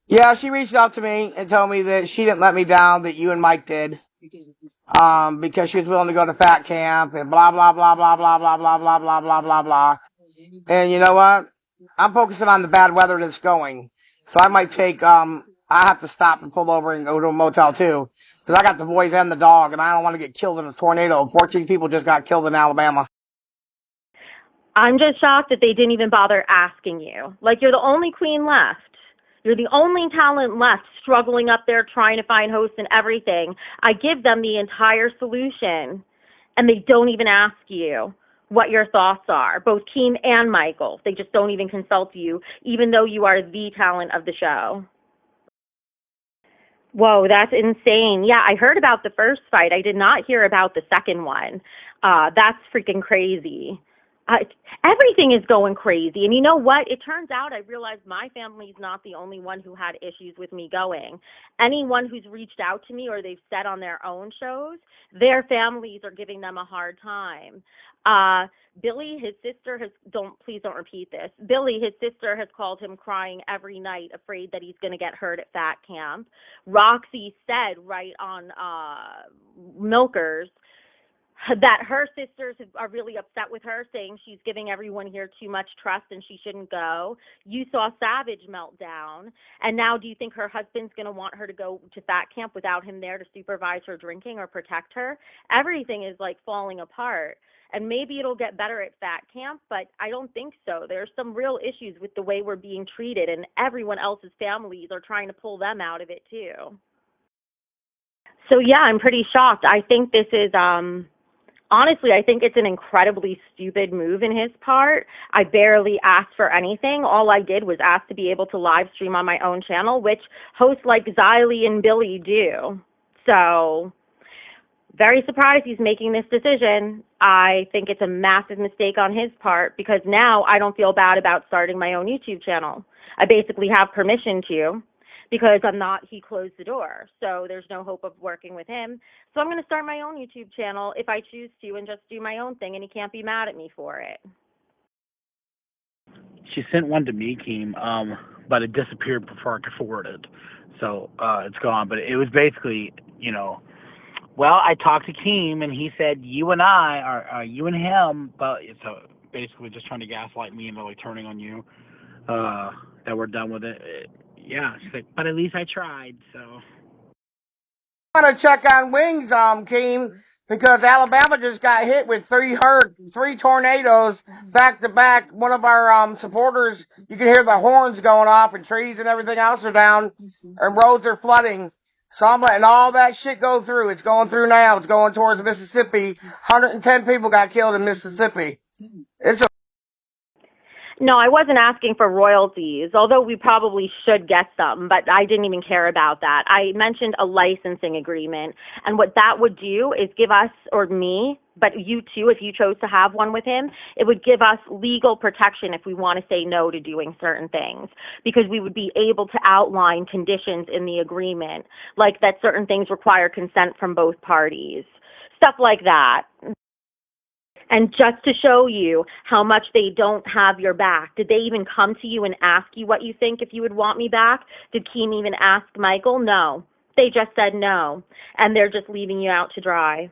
Yeah, she reached out to me and told me that she didn't let me down, that you and Mike did. Because she was willing to go to fat camp and blah blah blah blah blah blah blah blah blah blah blah blah. And you know what? I'm focusing on the bad weather that's going. So I might take I have to stop and pull over and go to a motel too. Because I got the boys and the dog and I don't want to get killed in a tornado. 14 people just got killed in Alabama. I'm just shocked that they didn't even bother asking you. Like, you're the only queen left. You're the only talent left struggling up there trying to find hosts and everything. I give them the entire solution, and they don't even ask you what your thoughts are, both Keem and Michael. They just don't even consult you, even though you are the talent of the show. Whoa, that's insane. Yeah, I heard about the first fight. I did not hear about the second one. That's freaking crazy. Uh, Everything is going crazy. And you know what? It turns out I realized my family's not the only one who had issues with me going. Anyone who's reached out to me or they've said on their own shows, their families are giving them a hard time. Billy, his sister please don't repeat this. Billy, his sister, has called him crying every night, afraid that he's going to get hurt at fat camp. Roxy said right on Milkers that her sisters are really upset with her, saying she's giving everyone here too much trust and she shouldn't go. You saw Savage meltdown, and now do you think her husband's going to want her to go to fat camp without him there to supervise her drinking or protect her? Everything is like falling apart, and maybe it'll get better at fat camp, but I don't think so. There's some real issues with the way we're being treated, and everyone else's families are trying to pull them out of it too. So yeah, I'm pretty shocked. I think this is honestly, I think it's an incredibly stupid move in his part. I barely asked for anything. All I did was ask to be able to live stream on my own channel, which hosts like Xylee and Billy do. So, very surprised he's making this decision. I think it's a massive mistake on his part because now I don't feel bad about starting my own YouTube channel. I basically have permission to because he closed the door. So there's no hope of working with him. So I'm going to start my own YouTube channel if I choose to and just do my own thing, and he can't be mad at me for it. She sent one to me, Keem, but it disappeared before I could forward it. So it's gone. But it was basically, well, I talked to Keem, and he said you and I are you and him, but it's basically just trying to gaslight me into like turning on you. That we're done with it. Yeah, she's like, but at least I tried. So I want to check on wings, Keem, because Alabama just got hit with three tornadoes back to back. One of our supporters, you can hear the horns going off, and trees and everything else are down, and roads are flooding. So I'm letting all that shit go through. It's going through now. It's going towards Mississippi. 110 people got killed in Mississippi. It's a No, I wasn't asking for royalties, although we probably should get some, but I didn't even care about that. I mentioned a licensing agreement, and what that would do is give us, or me, but you too, if you chose to have one with him, it would give us legal protection if we want to say no to doing certain things, because we would be able to outline conditions in the agreement, like that certain things require consent from both parties, stuff like that. And just to show you how much they don't have your back, did they even come to you and ask you what you think if you would want me back? Did Keem even ask Michael? No. They just said no, and they're just leaving you out to dry.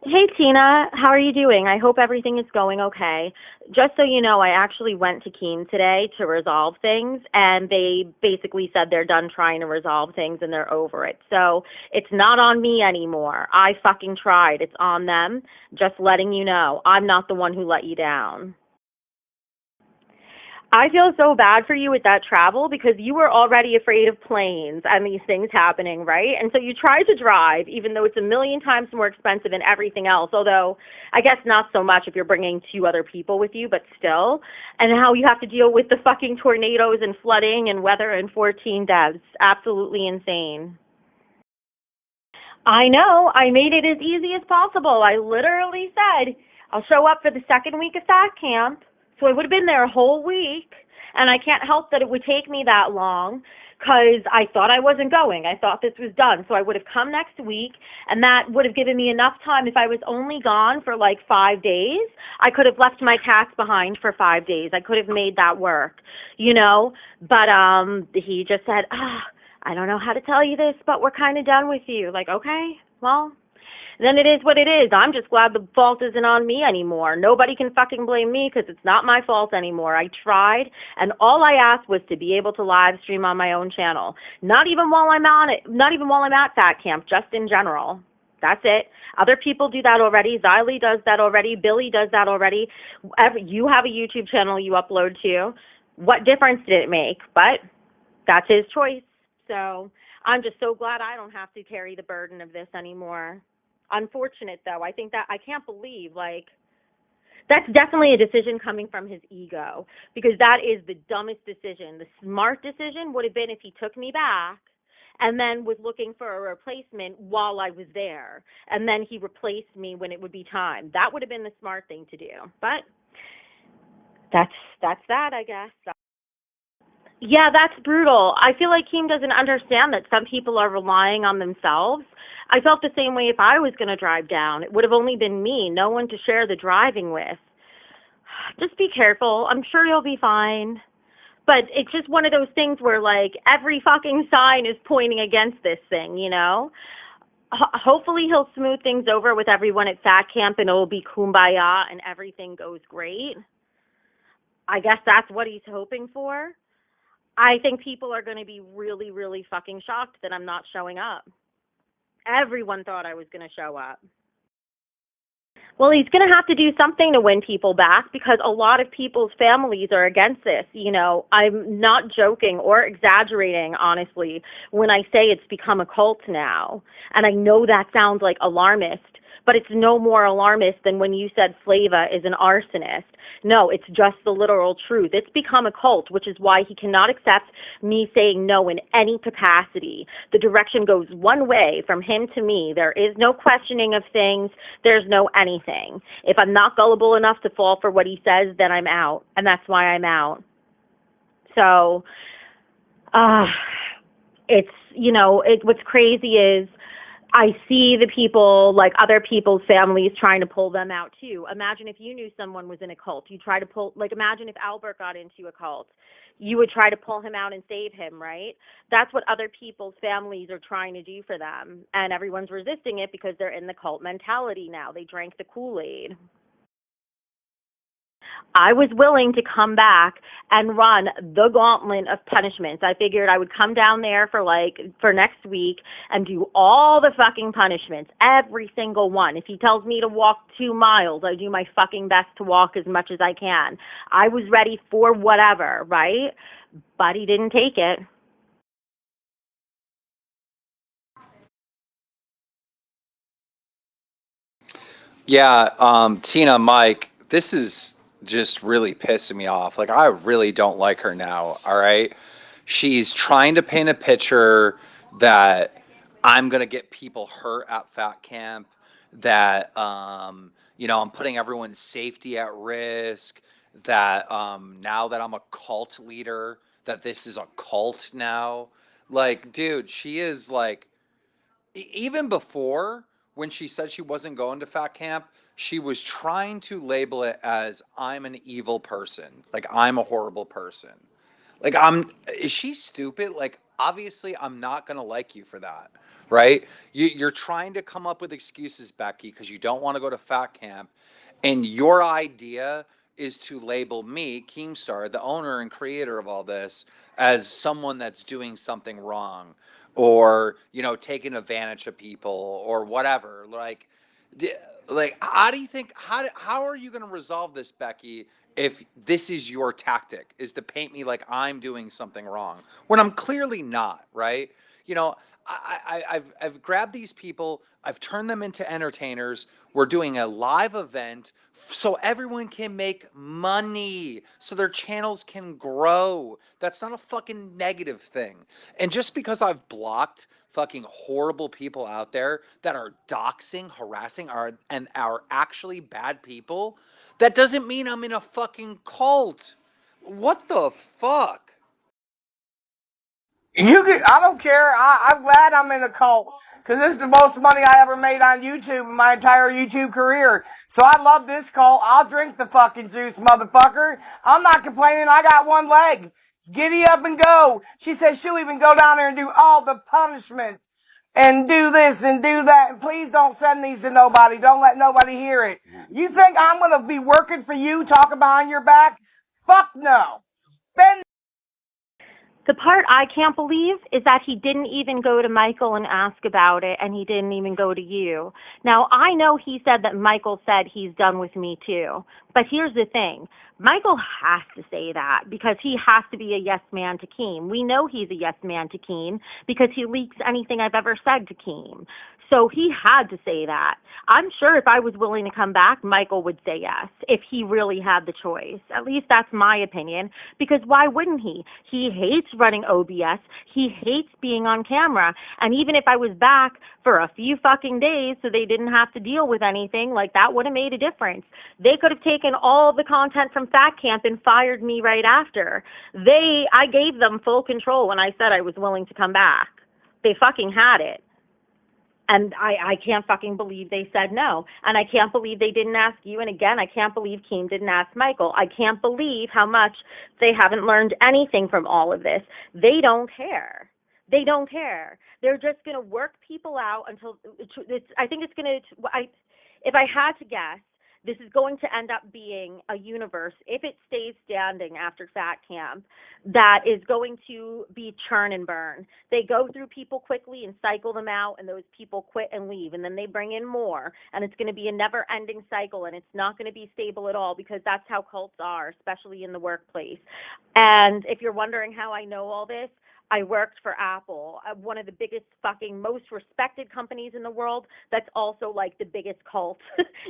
Hey, Tina, how are you doing? I hope everything is going okay. Just so you know, I actually went to Keene today to resolve things, and they basically said they're done trying to resolve things and they're over it. So it's not on me anymore. I fucking tried. It's on them. Just letting you know. I'm not the one who let you down. I feel so bad for you with that travel because you were already afraid of planes and these things happening, right? And so you tried to drive, even though it's a million times more expensive than everything else, although I guess not so much if you're bringing two other people with you, but still. And how you have to deal with the fucking tornadoes and flooding and weather and 14 deaths. Absolutely insane. I know. I made it as easy as possible. I literally said, I'll show up for the second week of SAC camp. So I would have been there a whole week, and I can't help that it would take me that long because I thought I wasn't going. I thought this was done. So I would have come next week, and that would have given me enough time. If I was only gone for like 5 days, I could have left my cats behind for 5 days. I could have made that work, you know? But he just said, I don't know how to tell you this, but we're kind of done with you. Like, okay, well, then it is what it is. I'm just glad the fault isn't on me anymore. Nobody can fucking blame me because it's not my fault anymore. I tried, and all I asked was to be able to live stream on my own channel. Not even while I'm on it. Not even while I'm at Fat Camp. Just in general. That's it. Other people do that already. Xylee does that already. Billy does that already. You have a YouTube channel you upload to. What difference did it make? But that's his choice. So I'm just so glad I don't have to carry the burden of this anymore. Unfortunate though. I think that I can't believe like that's definitely a decision coming from his ego, because that is the dumbest decision. The smart decision would have been if he took me back and then was looking for a replacement while I was there, and then he replaced me when it would be time. That would have been the smart thing to do. But that's that, I guess. Yeah, that's brutal. I feel like Keem doesn't understand that some people are relying on themselves. I felt the same way if I was going to drive down. It would have only been me, no one to share the driving with. Just be careful. I'm sure you'll be fine. But it's just one of those things where, like, every fucking sign is pointing against this thing, you know? Hopefully he'll smooth things over with everyone at Fat Camp and it'll be kumbaya and everything goes great. I guess that's what he's hoping for. I think people are going to be really, really fucking shocked that I'm not showing up. Everyone thought I was going to show up. Well, he's going to have to do something to win people back because a lot of people's families are against this. You know, I'm not joking or exaggerating, honestly, when I say it's become a cult now. And I know that sounds like alarmist, but it's no more alarmist than when you said Flava is an arsonist. No, it's just the literal truth. It's become a cult, which is why he cannot accept me saying no in any capacity. The direction goes one way from him to me. There is no questioning of things. There's no anything. If I'm not gullible enough to fall for what he says, then I'm out, and that's why I'm out. So, it's, you know, what's crazy is I see the people, like other people's families, trying to pull them out too. Imagine if you knew someone was in a cult. You try to pull, like, imagine if Albert got into a cult. You would try to pull him out and save him, right? That's what other people's families are trying to do for them. And everyone's resisting it because they're in the cult mentality now. They drank the Kool-Aid. I was willing to come back and run the gauntlet of punishments. I figured I would come down there for next week and do all the fucking punishments, every single one. If he tells me to walk 2 miles, I do my fucking best to walk as much as I can. I was ready for whatever, right? But he didn't take it. Yeah, Tina, Mike, this is just really pissing me off. Like, I really don't like her now, all right? She's trying to paint a picture that I'm going to get people hurt at Fat Camp, that, I'm putting everyone's safety at risk, that now that I'm a cult leader, that this is a cult now. Like, dude, she is like, even before when she said she wasn't going to Fat Camp, she was trying to label it as I'm an evil person, like I'm a horrible person. Like is she stupid? Like obviously I'm not gonna like you for that, right? You're trying to come up with excuses, Becky, because you don't want to go to Fat Camp, and your idea is to label me, Keemstar, the owner and creator of all this, as someone that's doing something wrong, or taking advantage of people or whatever. Like how do you think how are you going to resolve this, Becky, if this is your tactic, is to paint me like I'm doing something wrong when I'm clearly not, right? You know, I've grabbed these people, I've turned them into entertainers. We're doing a live event so everyone can make money, so their channels can grow. That's not a fucking negative thing. And just because I've blocked fucking horrible people out there that are doxing, harassing, and are actually bad people, that doesn't mean I'm in a fucking cult. What the fuck? I don't care. I'm glad I'm in a cult. Cause this is the most money I ever made on YouTube in my entire YouTube career. So I love this cult. I'll drink the fucking juice, motherfucker. I'm not complaining. I got one leg. Giddy up and go. She said she'll even go down there and do all the punishments and do this and do that. And please don't send these to nobody. Don't let nobody hear it. You think I'm going to be working for you, talking behind your back? Fuck no. Ben. The part I can't believe is that he didn't even go to Michael and ask about it, and he didn't even go to you. Now, I know he said that Michael said he's done with me too, but here's the thing. Michael has to say that because he has to be a yes man to Keem. We know he's a yes man to Keem because he leaks anything I've ever said to Keem. So he had to say that. I'm sure if I was willing to come back, Michael would say yes, if he really had the choice. At least that's my opinion, because why wouldn't he? He hates running OBS. He hates being on camera. And even if I was back for a few fucking days so they didn't have to deal with anything, like that would have made a difference. They could have taken all the content from Fat Camp and fired me right after. I gave them full control when I said I was willing to come back. They fucking had it. And I can't fucking believe they said no. And I can't believe they didn't ask you. And again, I can't believe Keem didn't ask Michael. I can't believe how much they haven't learned anything from all of this. They don't care. They don't care. They're just going to work people out until I think it's going to, if I had to guess, this is going to end up being a universe, if it stays standing after Fat Camp, that is going to be churn and burn. They go through people quickly and cycle them out, and those people quit and leave, and then they bring in more, and it's going to be a never-ending cycle, and it's not going to be stable at all because that's how cults are, especially in the workplace. And if you're wondering how I know all this, I worked for Apple, one of the biggest fucking most respected companies in the world that's also like the biggest cult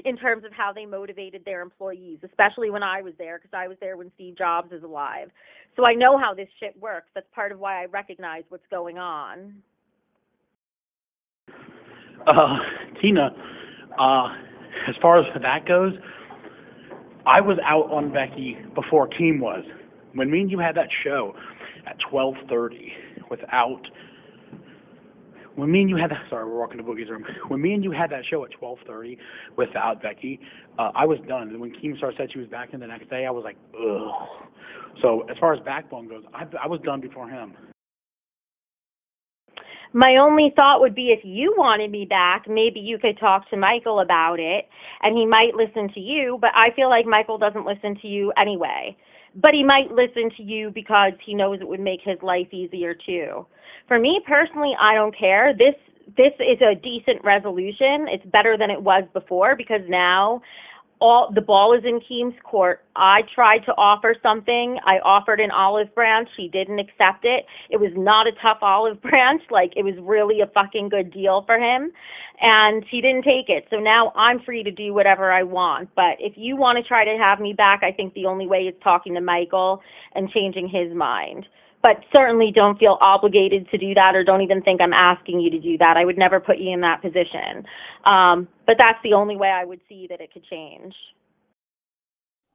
in terms of how they motivated their employees, especially when I was there, because I was there when Steve Jobs was alive. So I know how this shit works. That's part of why I recognize what's going on. Tina, as far as that goes, I was out on Becky before Keem was. When me and you had that show at 12:30 when me and you had that, sorry, we're walking to Boogie's room. When me and you had that show at 12:30 without Becky, I was done. And when Keemstar said she was back in the next day, I was like, ugh. So as far as Backbone goes, I was done before him. My only thought would be if you wanted me back, maybe you could talk to Michael about it, and he might listen to you, but I feel like Michael doesn't listen to you anyway. But he might listen to you because he knows it would make his life easier too. For me personally, I don't care. This is a decent resolution. It's better than it was before because now the ball is in Keem's court. I tried to offer something. I offered an olive branch. She didn't accept it. It was not a tough olive branch. Like, it was really a fucking good deal for him. And he didn't take it. So now I'm free to do whatever I want. But if you want to try to have me back, I think the only way is talking to Michael and changing his mind. But certainly don't feel obligated to do that, or don't even think I'm asking you to do that. I would never put you in that position. But that's the only way I would see that it could change.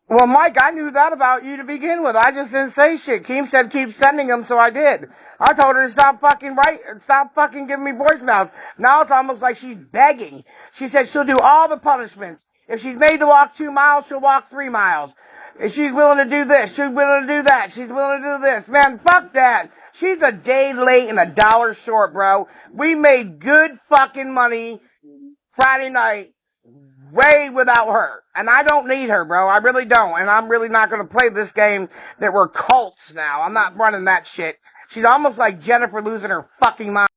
Well, Mike, I knew that about you to begin with. I just didn't say shit. Keem said keep sending them, so I did. I told her to stop fucking giving me voicemails. Now it's almost like she's begging. She said she'll do all the punishments. If she's made to walk 2 miles, she'll walk 3 miles. If she's willing to do this, she's willing to do that, she's willing to do this. Man, fuck that. She's a day late and $1 short, bro. We made good fucking money Friday night way without her. And I don't need her, bro. I really don't. And I'm really not going to play this game that we're cults now. I'm not running that shit. She's almost like Jennifer losing her fucking mind.